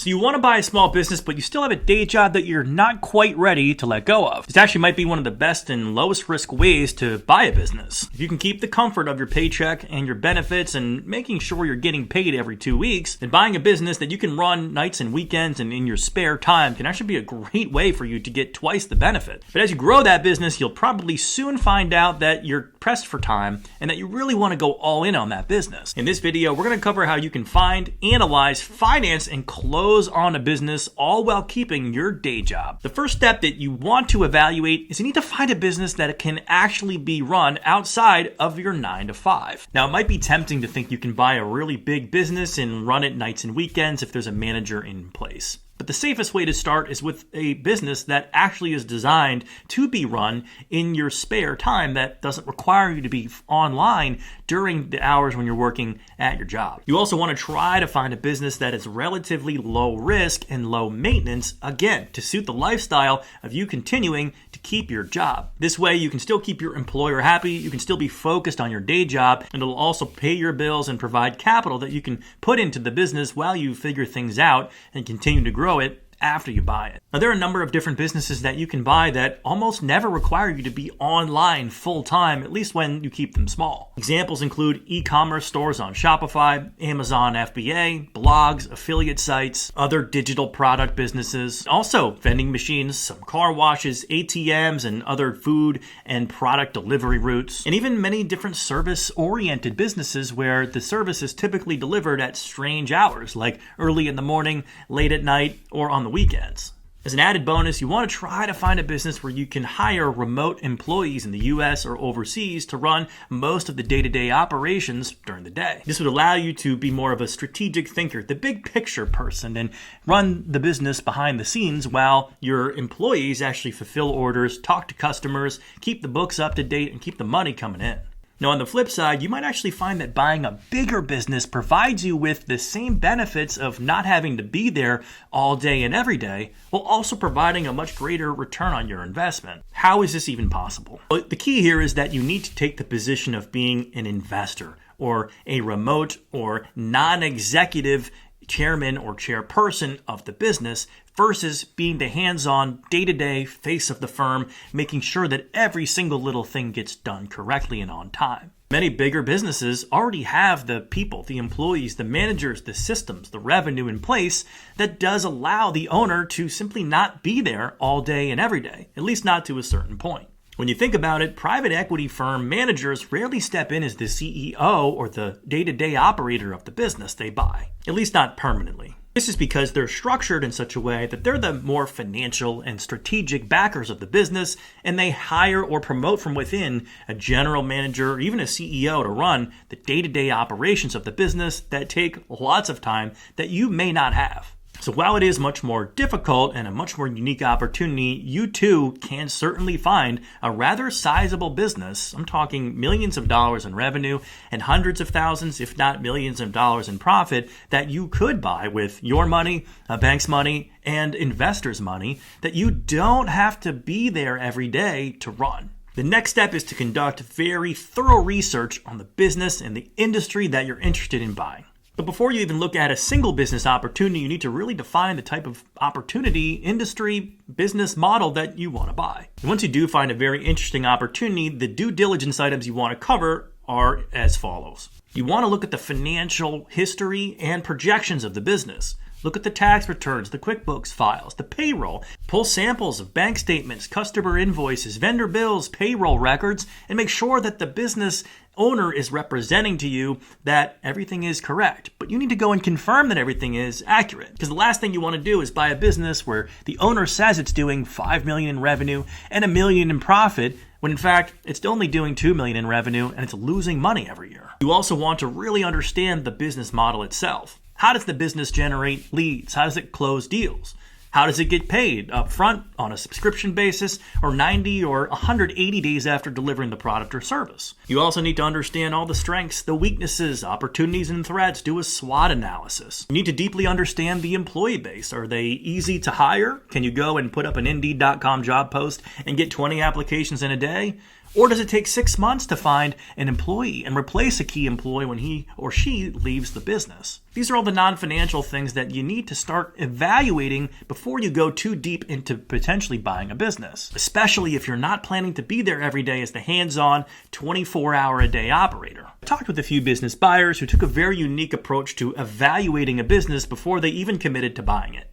So you want to buy a small business, but you still have a day job that you're not quite ready to let go of. This actually might be one of the best and lowest risk ways to buy a business. If you can keep the comfort of your paycheck and your benefits and making sure you're getting paid every 2 weeks, then buying a business that you can run nights and weekends and in your spare time can actually be a great way for you to get twice the benefit. But as you grow that business, you'll probably soon find out that you're pressed for time and that you really want to go all in on that business. In this video, we're going to cover how you can find, analyze, finance, and close on a business all while keeping your day job. The first step that you want to evaluate is you need to find a business that can actually be run outside of your 9 to 5. Now, it might be tempting to think you can buy a really big business and run it nights and weekends if there's a manager in place. But the safest way to start is with a business that actually is designed to be run in your spare time that doesn't require you to be online during the hours when you're working at your job. You also want to try to find a business that is relatively low risk and low maintenance, again, to suit the lifestyle of you continuing to keep your job. This way, you can still keep your employer happy, you can still be focused on your day job, and it'll also pay your bills and provide capital that you can put into the business while you figure things out and continue to grow it after you buy it. Now, there are a number of different businesses that you can buy that almost never require you to be online full time, at least when you keep them small. Examples include e-commerce stores on Shopify, Amazon FBA, blogs, affiliate sites, other digital product businesses, also vending machines, some car washes, ATMs, and other food and product delivery routes, and even many different service-oriented businesses where the service is typically delivered at strange hours, like early in the morning, late at night, or on the weekends. As an added bonus, you want to try to find a business where you can hire remote employees in the US or overseas to run most of the day-to-day operations during the day. This would allow you to be more of a strategic thinker, the big picture person, and run the business behind the scenes while your employees actually fulfill orders, talk to customers, keep the books up to date, and keep the money coming in. Now, on the flip side, you might actually find that buying a bigger business provides you with the same benefits of not having to be there all day and every day, while also providing a much greater return on your investment. How is this even possible? Well, the key here is that you need to take the position of being an investor or a remote or non-executive chairman or chairperson of the business versus being the hands-on, day-to-day face of the firm, making sure that every single little thing gets done correctly and on time. Many bigger businesses already have the people, the employees, the managers, the systems, the revenue in place that does allow the owner to simply not be there all day and every day, at least not to a certain point. When you think about it, private equity firm managers rarely step in as the CEO or the day-to-day operator of the business they buy, at least not permanently. This is because they're structured in such a way that they're the more financial and strategic backers of the business, and they hire or promote from within a general manager or even a CEO to run the day-to-day operations of the business that take lots of time that you may not have. So while it is much more difficult and a much more unique opportunity, you too can certainly find a rather sizable business. I'm talking millions of dollars in revenue and hundreds of thousands, if not millions of dollars in profit that you could buy with your money, a bank's money, and investors' money that you don't have to be there every day to run. The next step is to conduct very thorough research on the business and the industry that you're interested in buying. But before you even look at a single business opportunity, you need to really define the type of opportunity, industry, business model that you want to buy. And once you do find a very interesting opportunity, the due diligence items you want to cover are as follows. You want to look at the financial history and projections of the business. Look at the tax returns, the QuickBooks files, the payroll. Pull samples of bank statements, customer invoices, vendor bills, payroll records, and make sure that the business owner is representing to you that everything is correct. But you need to go and confirm that everything is accurate. Because the last thing you want to do is buy a business where the owner says it's doing $5 million in revenue and $1 million in profit, when in fact it's only doing $2 million in revenue and it's losing money every year. You also want to really understand the business model itself. How does the business generate leads? How does it close deals? How does it get paid? Up front, on a subscription basis, or 90 or 180 days after delivering the product or service? You also need to understand all the strengths, the weaknesses, opportunities, and threats. Do a SWOT analysis. You need to deeply understand the employee base. Are they easy to hire? Can you go and put up an Indeed.com job post and get 20 applications in a day? Or does it take 6 months to find an employee and replace a key employee when he or she leaves the business? These are all the non-financial things that you need to start evaluating before you go too deep into potentially buying a business, especially if you're not planning to be there every day as the hands-on 24-hour-a-day operator. I talked with a few business buyers who took a very unique approach to evaluating a business before they even committed to buying it.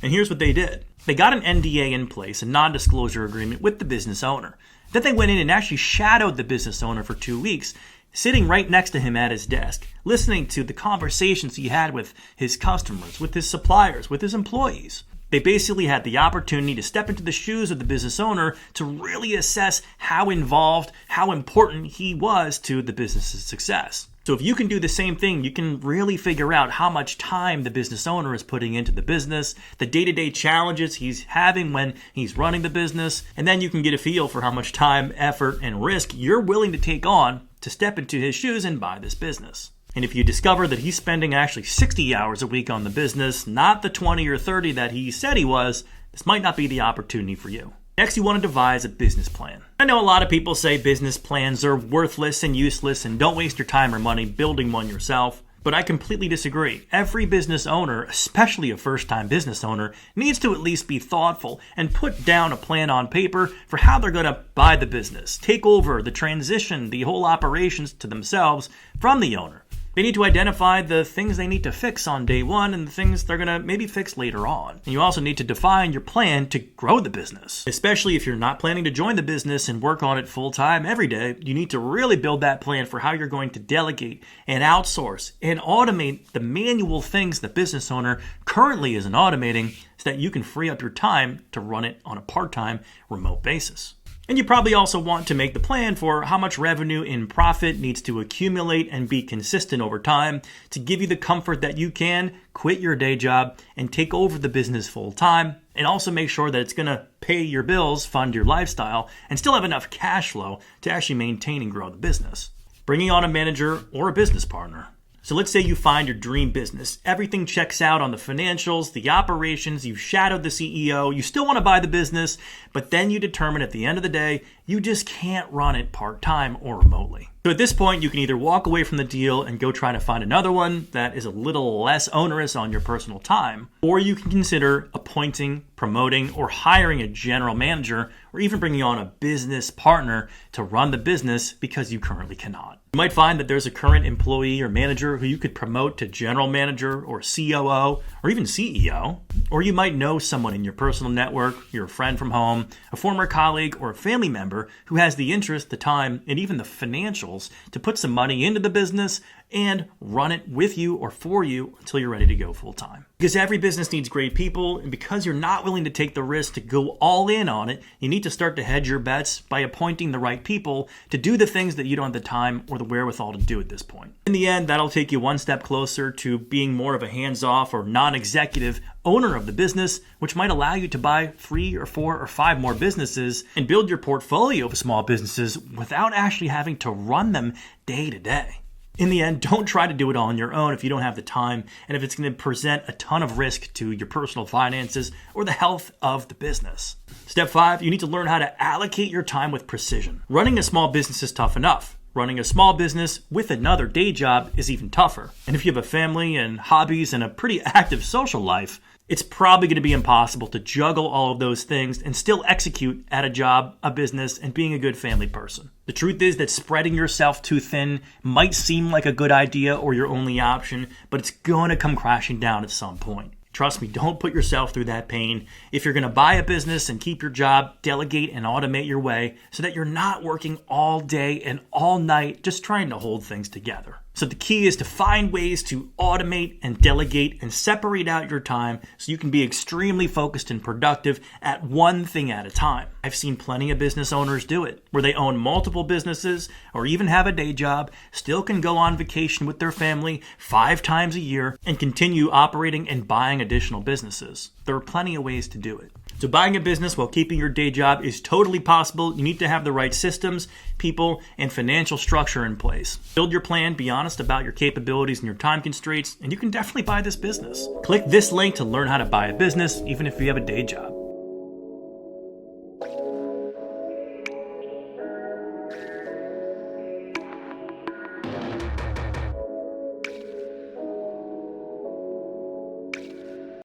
And here's what they did. They got an NDA in place, a non-disclosure agreement with the business owner. Then they went in and actually shadowed the business owner for 2 weeks, sitting right next to him at his desk, listening to the conversations he had with his customers, with his suppliers, with his employees. They basically had the opportunity to step into the shoes of the business owner to really assess how involved, how important he was to the business's success. So if you can do the same thing, you can really figure out how much time the business owner is putting into the business, the day-to-day challenges he's having when he's running the business, and then you can get a feel for how much time, effort, and risk you're willing to take on to step into his shoes and buy this business. And if you discover that he's spending actually 60 hours a week on the business, not the 20 or 30 that he said he was, this might not be the opportunity for you. Next, you want to devise a business plan. I know a lot of people say business plans are worthless and useless and don't waste your time or money building one yourself, but I completely disagree. Every business owner, especially a first-time business owner, needs to at least be thoughtful and put down a plan on paper for how they're going to buy the business, take over the transition, the whole operations to themselves from the owner. They need to identify the things they need to fix on day one and the things they're going to maybe fix later on. And you also need to define your plan to grow the business. Especially if you're not planning to join the business and work on it full time every day, you need to really build that plan for how you're going to delegate and outsource and automate the manual things the business owner currently isn't automating so that you can free up your time to run it on a part-time remote basis. And you probably also want to make the plan for how much revenue and profit needs to accumulate and be consistent over time to give you the comfort that you can quit your day job and take over the business full time, and also make sure that it's going to pay your bills, fund your lifestyle, and still have enough cash flow to actually maintain and grow the business. Bringing on a manager or a business partner. So let's say you find your dream business. Everything checks out on the financials, the operations, you've shadowed the CEO, you still want to buy the business, but then you determine at the end of the day, you just can't run it part-time or remotely. So at this point, you can either walk away from the deal and go try to find another one that is a little less onerous on your personal time, or you can consider appointing, promoting, or hiring a general manager, or even bringing on a business partner to run the business because you currently cannot. You might find that there's a current employee or manager who you could promote to general manager or COO or even CEO. Or you might know someone in your personal network, your friend from home, a former colleague, or a family member who has the interest, the time, and even the financials to put some money into the business and run it with you or for you until you're ready to go full time. Because every business needs great people, and because you're not willing to take the risk to go all in on it, you need to start to hedge your bets by appointing the right people to do the things that you don't have the time or the wherewithal to do at this point. In the end, that'll take you one step closer to being more of a hands-off or non-executive owner of the business, which might allow you to buy 3 or 4 or 5 more businesses and build your portfolio of small businesses without actually having to run them day to day. In the end, don't try to do it all on your own if you don't have the time and if it's going to present a ton of risk to your personal finances or the health of the business. Step 5, you need to learn how to allocate your time with precision. Running a small business is tough enough. Running a small business with another day job is even tougher. And if you have a family and hobbies and a pretty active social life, it's probably going to be impossible to juggle all of those things and still execute at a job, a business, and being a good family person. The truth is that spreading yourself too thin might seem like a good idea or your only option, but it's going to come crashing down at some point. Trust me, don't put yourself through that pain. If you're going to buy a business and keep your job, delegate and automate your way so that you're not working all day and all night just trying to hold things together. So the key is to find ways to automate and delegate and separate out your time so you can be extremely focused and productive at one thing at a time. I've seen plenty of business owners do it, where they own multiple businesses or even have a day job, still can go on vacation with their family 5 times a year and continue operating and buying additional businesses. There are plenty of ways to do it. So buying a business while keeping your day job is totally possible. You need to have the right systems, people, and financial structure in place. Build your plan, be honest about your capabilities and your time constraints, and you can definitely buy this business. Click this link to learn how to buy a business, even if you have a day job.